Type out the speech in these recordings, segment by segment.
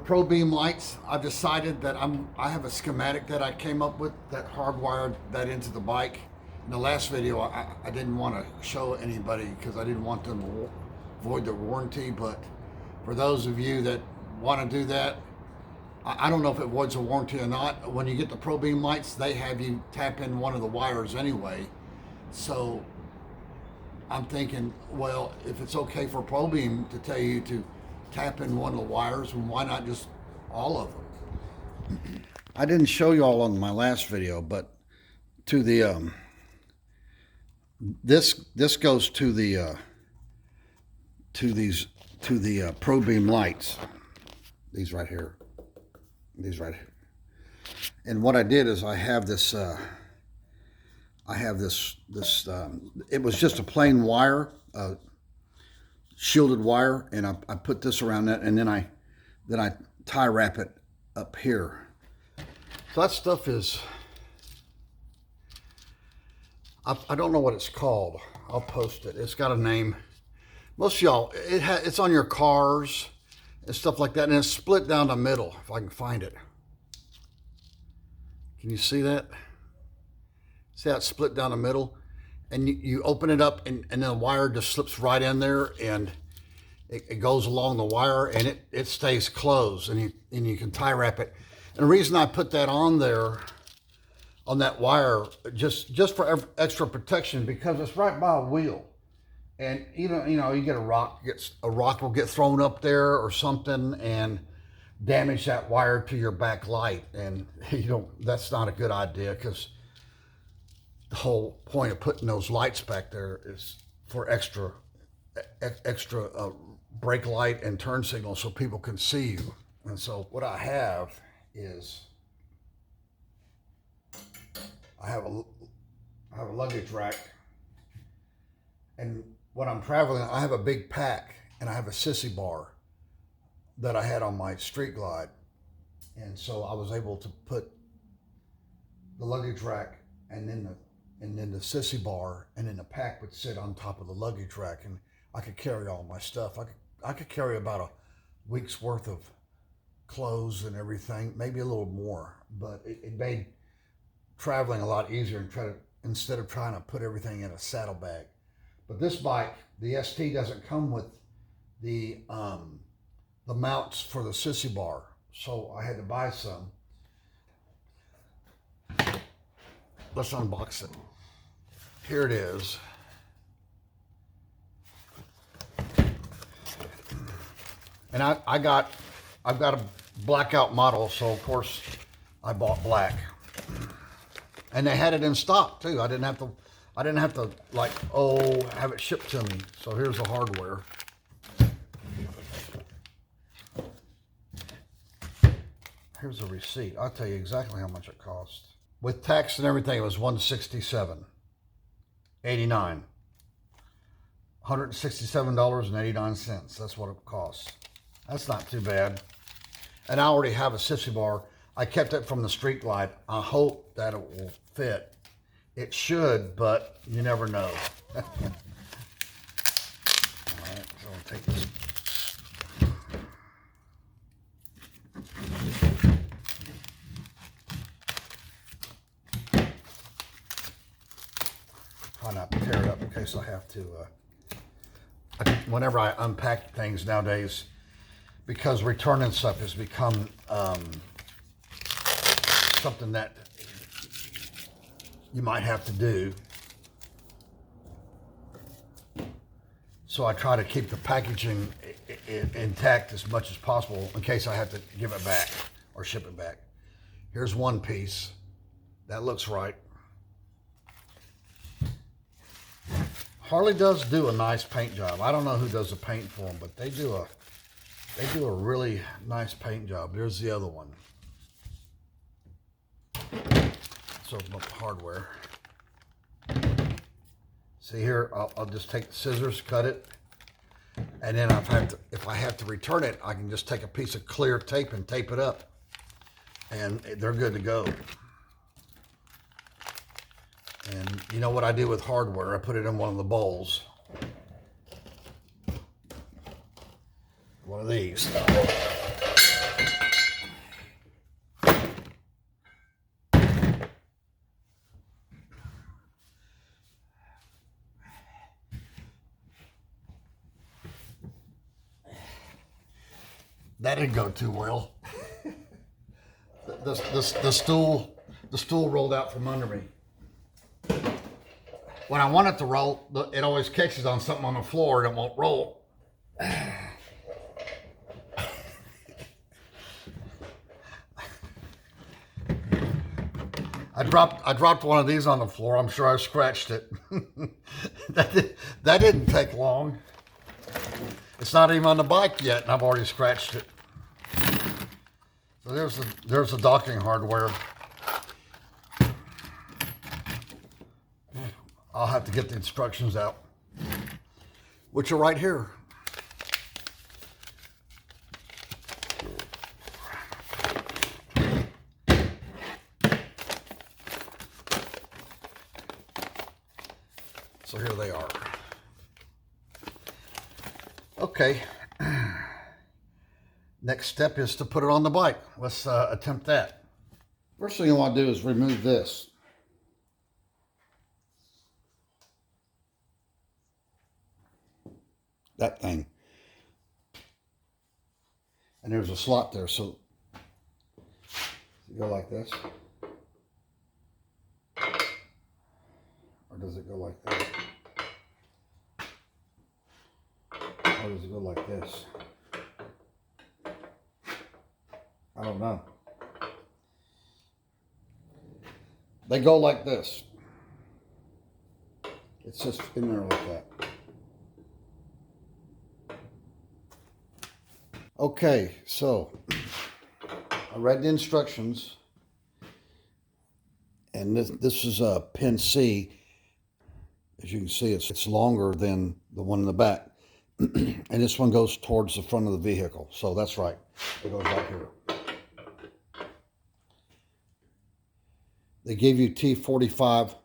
Pro beam lights, I've decided that I have a schematic that I came up with that hardwired that into the bike. In the last video, I didn't want to show anybody because I didn't want them to void their warranty. But for those of you that want to do that, I don't know if it voids a warranty or not. When you get the Pro beam lights, they have you tap in one of the wires anyway. So I'm thinking, well, if it's okay for Pro beam to tell you to tap in one of the wires, and why not just all of them? I didn't show you all on my last video, but to the this goes to the Pro beam lights. These right here. And what I did is I have this it was just a plain wire, shielded wire, and I put this around that, and then I tie wrap it up here. So that stuff is, I don't know what it's called. I'll post it. It's got a name. Most of y'all, it's on your cars and stuff like that, and it's split down the middle, if I can find it. Can you see that? See how it's split down the middle? And you open it up, and then the wire just slips right in there, and it goes along the wire, and it stays closed, and you can tie wrap it. And the reason I put that on there, on that wire, just for extra protection, because it's right by a wheel. And even, you get a rock will get thrown up there or something and damage that wire to your back light. And that's not a good idea, because the whole point of putting those lights back there is for extra brake light and turn signal so people can see you. And so what I have is I have a luggage rack, and when I'm traveling, I have a big pack, and I have a Sissy bar that I had on my Street Glide. And so I was able to put the luggage rack and then the Sissy bar, and then the pack would sit on top of the luggage rack, and I could carry all my stuff. I could carry about a week's worth of clothes and everything, maybe a little more, but it made traveling a lot easier instead of trying to put everything in a saddlebag. But this bike, the ST, doesn't come with the mounts for the Sissy bar, so I had to buy some. Let's unbox it. Here it is. And I've got a blackout model, so of course I bought black. And they had it in stock too. I didn't have to have it shipped to me. So here's the hardware. Here's a receipt. I'll tell you exactly how much it cost. With tax and everything, it was $167.89. $167.89. That's what it costs. That's not too bad. And I already have a Sissy bar. I kept it from the Street Glide. I hope that it will fit. It should, but you never know. All right, so I'll take this. Try not to tear it up in case I have to. Whenever I unpack things nowadays, because returning stuff has become something that you might have to do. So I try to keep the packaging intact as much as possible in case I have to give it back or ship it back. Here's one piece. That looks right. Harley does do a nice paint job. I don't know who does the paint for them, but they do a really nice paint job. There's the other one. Let's open up the hardware. See here, I'll just take the scissors, cut it, and then if I have to return it, I can just take a piece of clear tape and tape it up, and they're good to go. And you know what I do with hardware? I put it in one of the bowls. One of these. That didn't go too well. The stool rolled out from under me. When I want it to roll, it always catches on something on the floor and it won't roll. I dropped one of these on the floor. I'm sure I scratched it. That didn't take long. It's not even on the bike yet, and I've already scratched it. So there's the docking hardware. I'll have to get the instructions out, which are right here. So here they are. Okay. Next step is to put it on the bike. Let's attempt that. First thing you want to do is remove this. That thing. And there's a slot there, so you go like this. Or does it go like that? Or does it go like this? I don't know. They go like this. It's just in there like that. Okay, so I read the instructions, and this is a pin C. As you can see, it's longer than the one in the back. And this one goes towards the front of the vehicle. So that's right. It goes right here. They gave you T45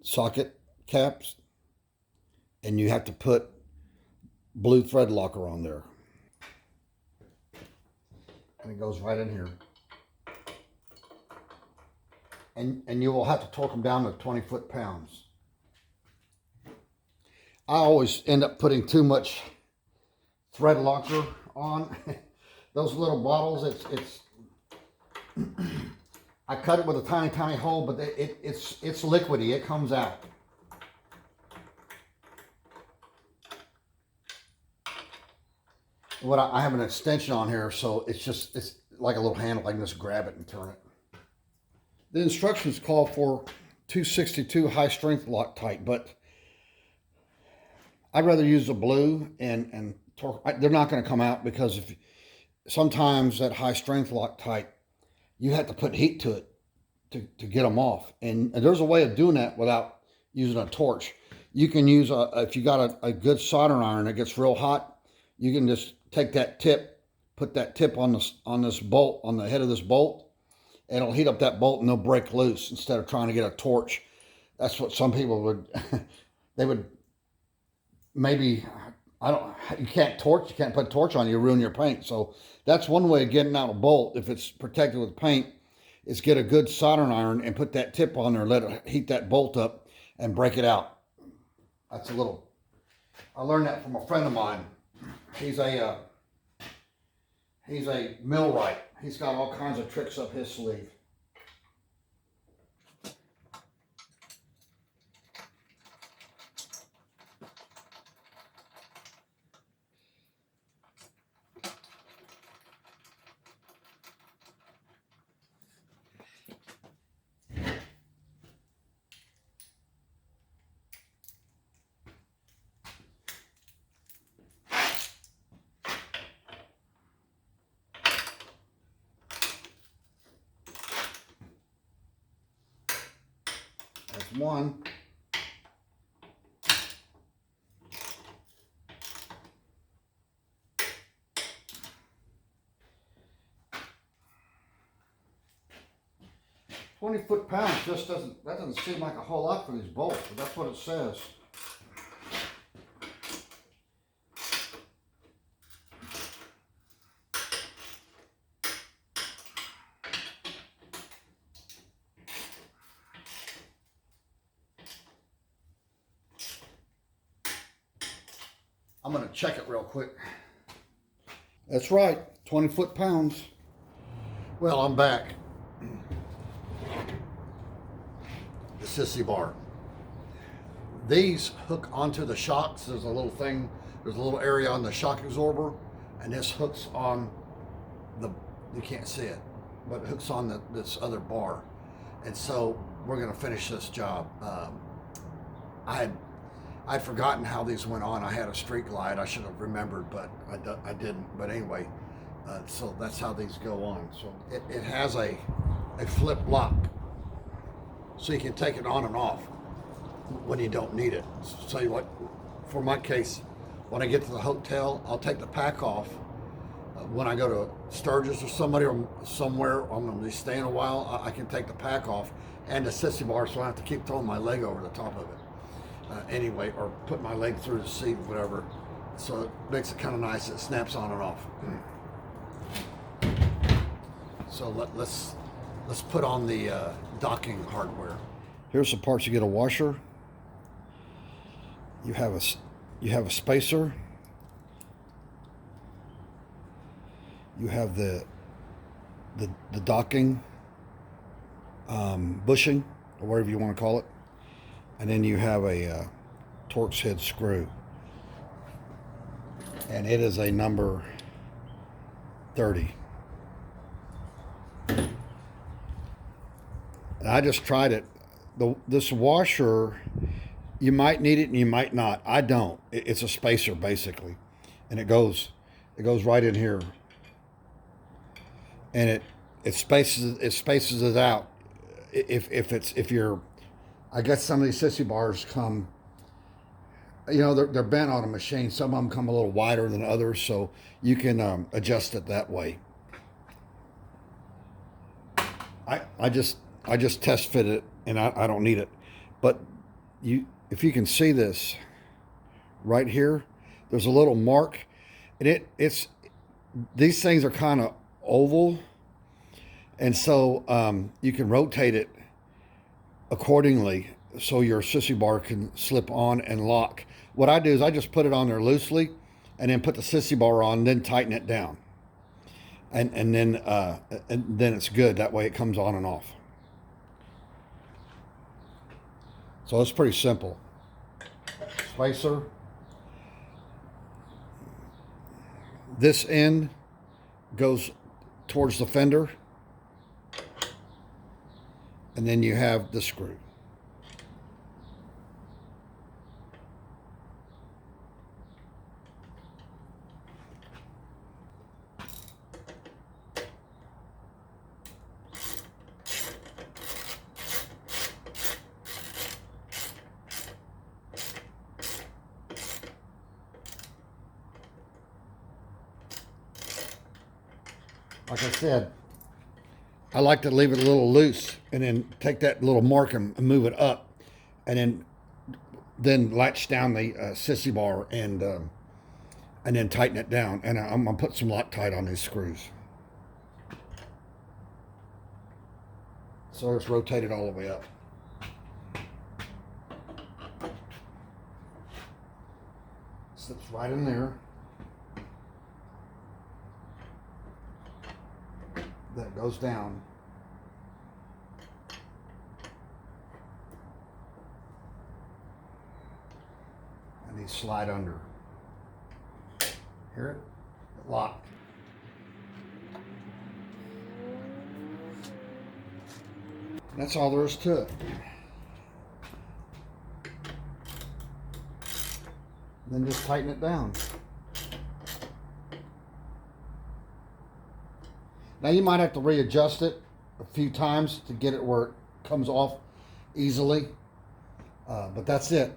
socket caps, and you have to put blue thread locker on there. And it goes right in here. And you will have to torque them down to 20 foot-pounds. I always end up putting too much thread locker on. Those little bottles, it's I cut it with a tiny hole, but it's liquidy. It comes out. I have an extension on here, so it's like a little handle. I can just grab it and turn it. The instructions call for 262 high strength Loctite, but I'd rather use the blue and torque. They're not going to come out because sometimes that high strength Loctite, you have to put heat to it to get them off. And there's a way of doing that without using a torch. You can use, if you got a good soldering iron that gets real hot, you can just take that tip, put that tip on this bolt, on the head of this bolt, and it'll heat up that bolt and they'll break loose instead of trying to get a torch. That's what some people would, they would maybe, you can't put a torch on, you ruin your paint. So that's one way of getting out a bolt, if it's protected with paint, is get a good soldering iron and put that tip on there, let it heat that bolt up and break it out. That's I learned that from a friend of mine. He's a millwright. He's got all kinds of tricks up his sleeve. That's one. $20 foot-pounds just doesn't seem like a whole lot for these bolts, but that's what it says. I'm going to check it real quick. That's right, 20 foot-pounds. Well, I'm back. The Sissy bar. These hook onto the shocks. There's a little thing, there's a little area on the shock absorber, and this hooks on the, you can't see it, but it hooks on this other bar. And so we're gonna finish this job. I'd forgotten how these went on. I had a street glide. I should have remembered, but I didn't. But anyway, so that's how these go on. So it has a flip lock, so you can take it on and off when you don't need it. So like, for my case, when I get to the hotel, I'll take the pack off. When I go to Sturgis or somebody or somewhere, I'm going to be staying a while, I can take the pack off and the Sissy bar, so I have to keep throwing my leg over the top of it. Anyway, or put my leg through the seat or whatever. So it makes it kind of nice. It snaps on and off. So let's put on the docking hardware. Here's the parts you get: a washer. You have a spacer. You have the docking bushing, or whatever you want to call it. And then you have a Torx head screw. And it is a number 30. And I just tried it. This washer, you might need it and you might not. I don't. It's a spacer basically. And it goes right in here. And it spaces it out. If you're, I guess some of these Sissy bars come, you know, they're bent on a machine. Some of them come a little wider than others, so you can adjust it that way. I just test fit it, and I don't need it. But if you can see this right here, there's a little mark, and these things are kind of oval, and so you can rotate it accordingly so your Sissy bar can slip on and lock. What I do is I just put it on there loosely and then put the Sissy bar on, then tighten it down, and then it's good. That way it comes on and off. So it's pretty simple. Spacer. This end goes towards the fender, and then you have the screw. Like I said, I like to leave it a little loose and then take that little mark and move it up, and then latch down the Sissy bar and then tighten it down. And I'm gonna put some Loctite on these screws. So it's rotated all the way up. Slips right in there. That goes down. And these slide under. Hear it? Locked. That's all there is to it. Then just tighten it down. Now you might have to readjust it a few times to get it where it comes off easily, but that's it.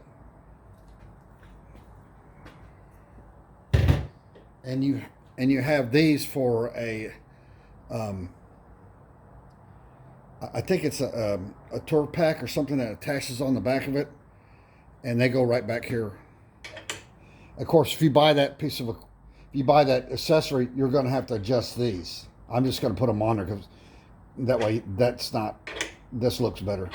And you have these for a, I think it's a torque pack or something that attaches on the back of it, and they go right back here. Of course, if you buy that accessory, you're going to have to adjust these. I'm just going to put them on there because that way this looks better.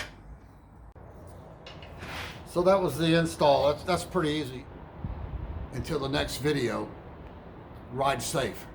So that was the install. That's pretty easy. Until the next video, ride safe.